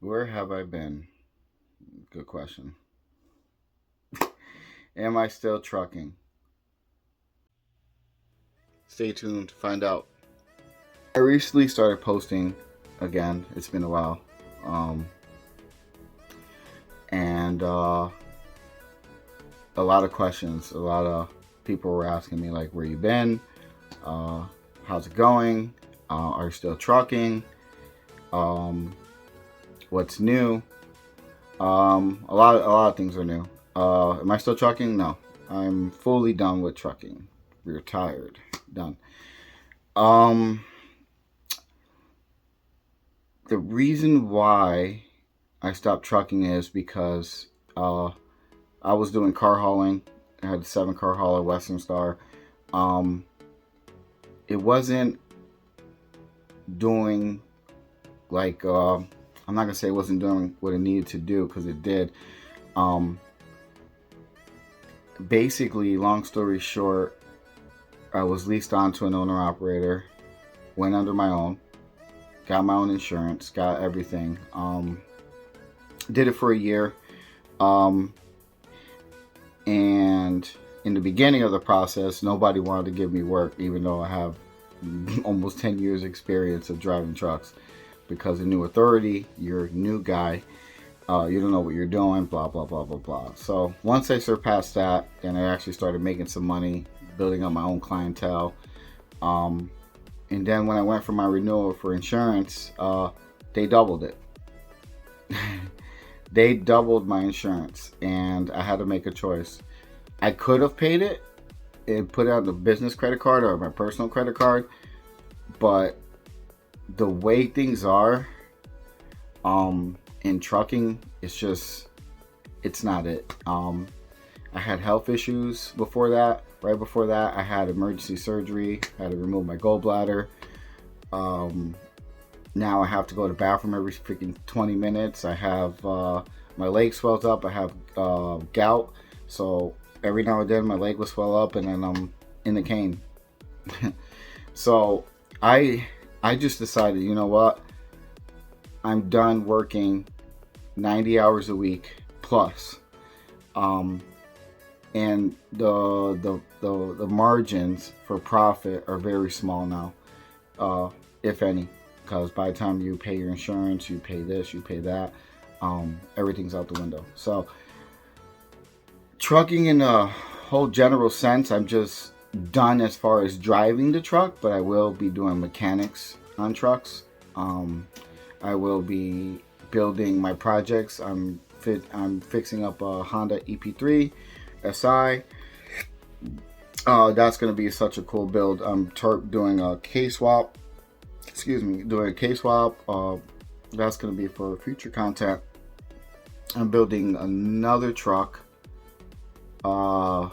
Where have I been? Good question. Am I still trucking? Stay tuned to find out. I recently started posting again. It's been a while. Um, and a lot of questions. A lot of people were asking me, like, where you been? Uh, how's it going? Are you still trucking? Um, what's new? A lot of things are new. Am I still trucking? No, I'm fully done with trucking. Retired, done. Um, the reason why I stopped trucking is because I was doing car hauling. I had a 7 car hauler, Western Star. Um, it wasn't doing like I'm not gonna say it wasn't doing what it needed to do because it did. Um, Basically, long story short, I was leased onto an owner operator, went under my own, got my own insurance, got everything. Did it for a year. Um, and in the beginning of the process, nobody wanted to give me work, even though I have almost 10 years experience of driving trucks. Because a new authority, you're a new guy, you don't know what you're doing, blah, blah, blah, blah, blah. So once I surpassed that, then I actually started making some money, building up my own clientele. Um, and then when I went for my renewal for insurance, they doubled it. They doubled my insurance, and I had to make a choice. I could have paid it and put it on the business credit card or my personal credit card, but the way things are in trucking, it's not it. I had health issues before that. Right before that, I had emergency surgery. I had to remove my gallbladder. Um, Now I have to go to the bathroom every freaking 20 minutes. I have my leg swells up. I have gout, so every now and then my leg will swell up, and then I'm in the cane. So I I just decided, you know what? I'm done working 90 hours a week plus. Um, and the margins for profit are very small now, uh, if any, because by the time you pay your insurance, you pay this, you pay that, everything's out the window. So trucking in a whole general sense, I'm just done as far as driving the truck, but I will be doing mechanics on trucks. Um, I will be building my projects. I'm fixing up a Honda EP3 SI. That's going to be such a cool build. I'm doing a K swap. Excuse me, doing a K swap. That's going to be for future content. I'm building another truck, a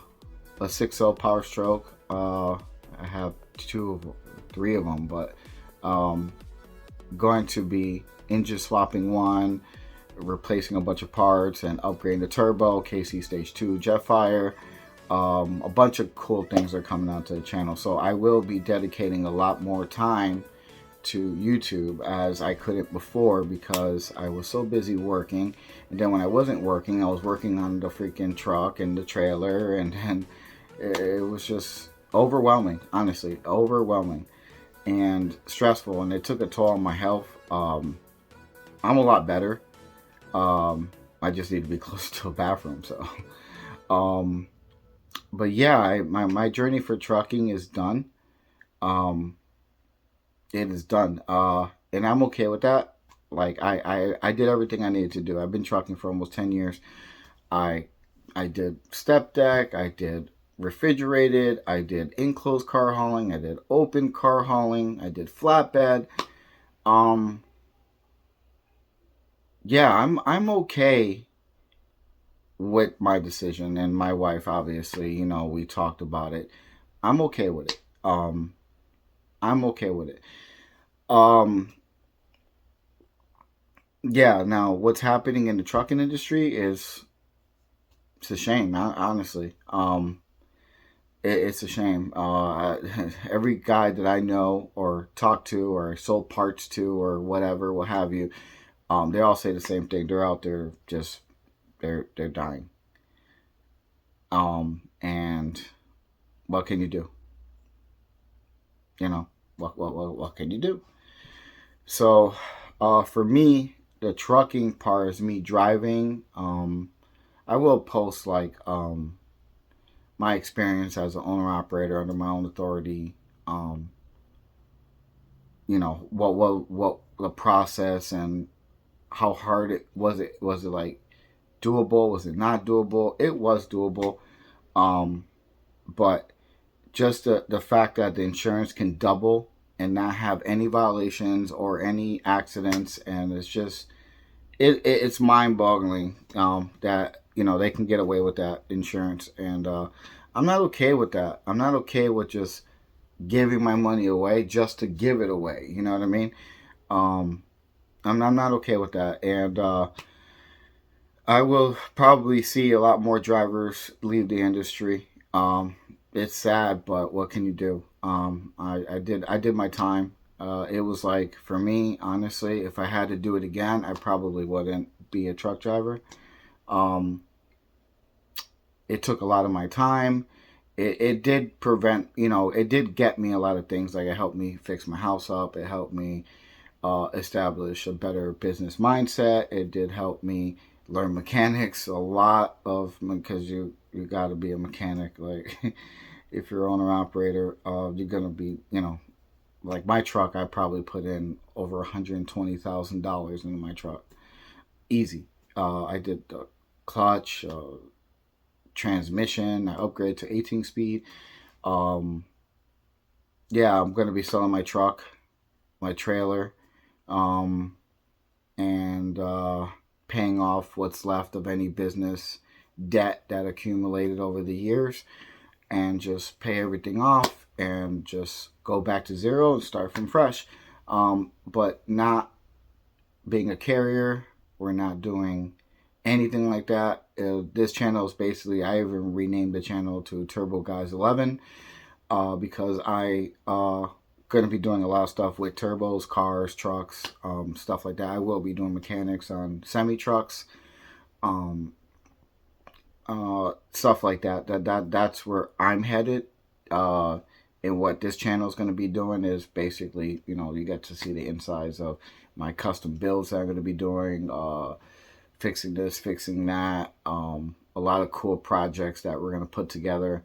6.0 Power Stroke. I have three of them, but going to be engine swapping one, replacing a bunch of parts, and upgrading the turbo, KC Stage 2 Jetfire. A bunch of cool things are coming onto the channel. So I will be dedicating a lot more time to YouTube as I couldn't before because I was so busy working. And then when I wasn't working, I was working on the freaking truck and the trailer, and then it was just overwhelming, honestly, overwhelming and stressful, and it took a toll on my health. I'm a lot better. I just need to be close to a bathroom. So, um, but yeah, my journey for trucking is done. Um, it is done, and I'm okay with that. Like I did everything I needed to do. I've been trucking for almost 10 years. I I did step deck. I did refrigerated. I did enclosed car hauling. I did open car hauling. I did flatbed. Um, yeah, I'm okay with my decision, and my wife, obviously, we talked about it. I'm okay with it. I'm okay with it. Um, yeah. Now, what's happening in the trucking industry is it's a shame, honestly. It's a shame. Every guy that I know or talk to or sold parts to or whatever, what have you, They all say the same thing. They're out there just they're dying. And what can you do? You know, what can you do? So, for me, the trucking part is me driving. I will post like my experience as an owner operator under my own authority. Um, what the process and how hard it was. It was it like doable? Was it not doable? It was doable. Um, but just the fact that the insurance can double and not have any violations or any accidents, and it's just it's mind-boggling that they can get away with that insurance. And I'm not okay with that. I'm not okay with just giving my money away just to give it away. You know what I mean? um, I'm not okay with that. And I will probably see a lot more drivers leave the industry. It's sad, but what can you do? I did my time. It was like, for me, honestly, if I had to do it again, I probably wouldn't be a truck driver. Um, it took a lot of my time. It did prevent, it did get me a lot of things. Like, it helped me fix my house up. It helped me establish a better business mindset. It did help me learn mechanics a lot of, because you got to be a mechanic. Like, if you're owner operator, you're gonna be, like my truck. I probably put in over $120,000 into my truck, easy. I did the clutch, transmission. I upgraded to 18 speed. Um, yeah, I'm gonna be selling my truck, my trailer. Um, and paying off what's left of any business debt that accumulated over the years, and just pay everything off and just go back to zero and start from fresh. But not being a carrier, we're not doing anything like that. This channel is basically, I even renamed the channel to Turbo Guys 11 because I going to be doing a lot of stuff with turbos, cars, trucks, stuff like that. I will be doing mechanics on semi trucks, um, stuff like that. That's where I'm headed. And what this channel is going to be doing is basically, you get to see the insides of my custom builds that I'm going to be doing, fixing this, fixing that, a lot of cool projects that we're going to put together,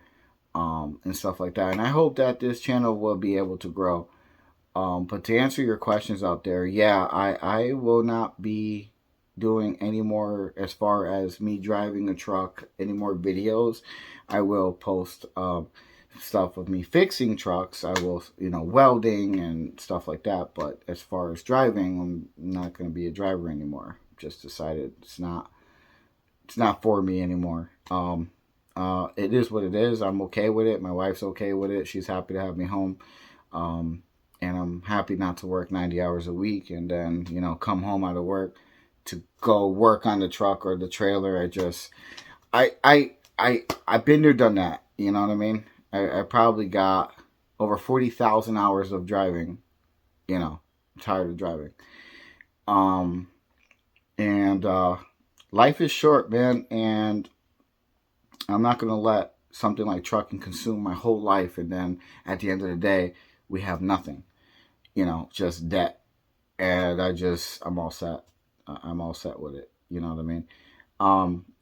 and stuff like that. And I hope that this channel will be able to grow. But to answer your questions out there, yeah, I will not be doing any more as far as me driving a truck, any more videos. I will post stuff of me fixing trucks. I will, welding and stuff like that. But as far as driving, I'm not going to be a driver anymore. Just decided it's not for me anymore. It is what it is. I'm okay with it. My wife's okay with it. She's happy to have me home. And I'm happy not to work 90 hours a week and then, come home out of work to go work on the truck or the trailer. I've been there, done that. You know what I mean? I probably got over 40,000 hours of driving. I'm tired of driving. And life is short, man. And I'm not going to let something like trucking consume my whole life. And then at the end of the day, we have nothing, just debt. And I'm all set. I'm all set with it. You know what I mean?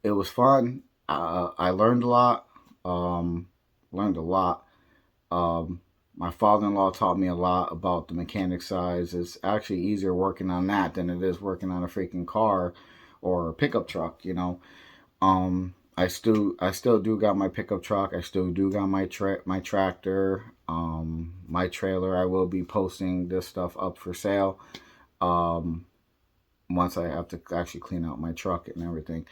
It was fun. I learned a lot. Learned a lot. My father-in-law taught me a lot about the mechanic sides. It's actually easier working on that than it is working on a freaking car or a pickup truck. I still do got my pickup truck. I still do got my tractor, my trailer. I will be posting this stuff up for sale. Once I have to actually clean out my truck and everything,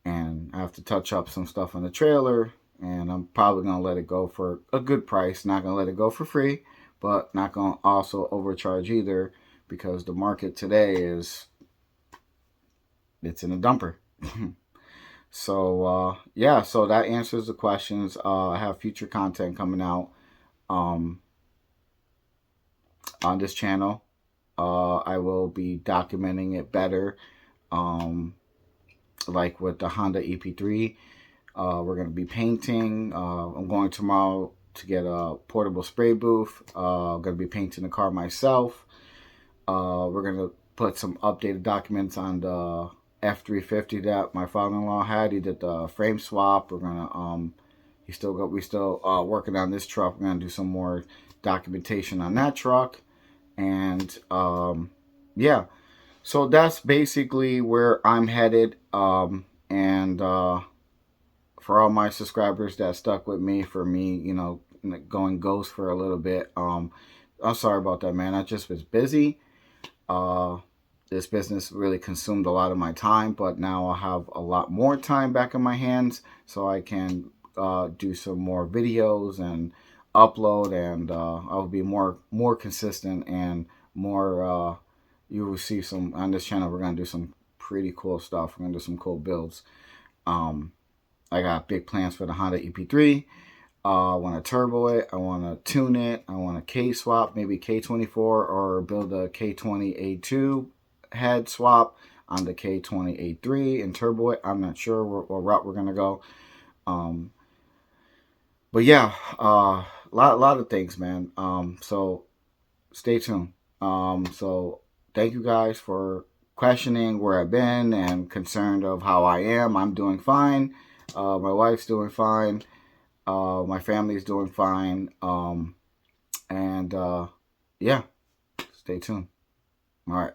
and I have to touch up some stuff on the trailer. And I'm probably gonna let it go for a good price. Not gonna let it go for free, but not gonna also overcharge either, because the market today it's in a dumper. So yeah, so that answers the questions. I have future content coming out um, on this channel. I will be documenting it better. Like with the Honda EP3, we're going to be painting. I'm going tomorrow to get a portable spray booth. I'm going to be painting the car myself. We're going to put some updated documents on the F350 that my father-in-law had. He did the frame swap. We're going to, we still working on this truck. We're going to do some more documentation on that truck. And yeah, so that's basically where I'm headed. And for all my subscribers that stuck with me, for me, going ghost for a little bit, I'm sorry about that, man. I just was busy. Uh, this business really consumed a lot of my time, but now I have a lot more time back in my hands, so I can do some more videos and upload, and I'll be more consistent and more. You will see some on this channel. We're gonna do some pretty cool stuff. We're gonna do some cool builds. Um, I got big plans for the Honda EP3. I want to turbo it. I want to tune it. I want a K swap, maybe K24, or build a K20A2 head swap on the K20A3 and turbo it. I'm not sure what route we're gonna go. Um, but yeah, lot of things, man. So stay tuned. So thank you guys for questioning where I've been and concerned of how I am. I'm doing fine. My wife's doing fine. My family's doing fine. And yeah, stay tuned. All right.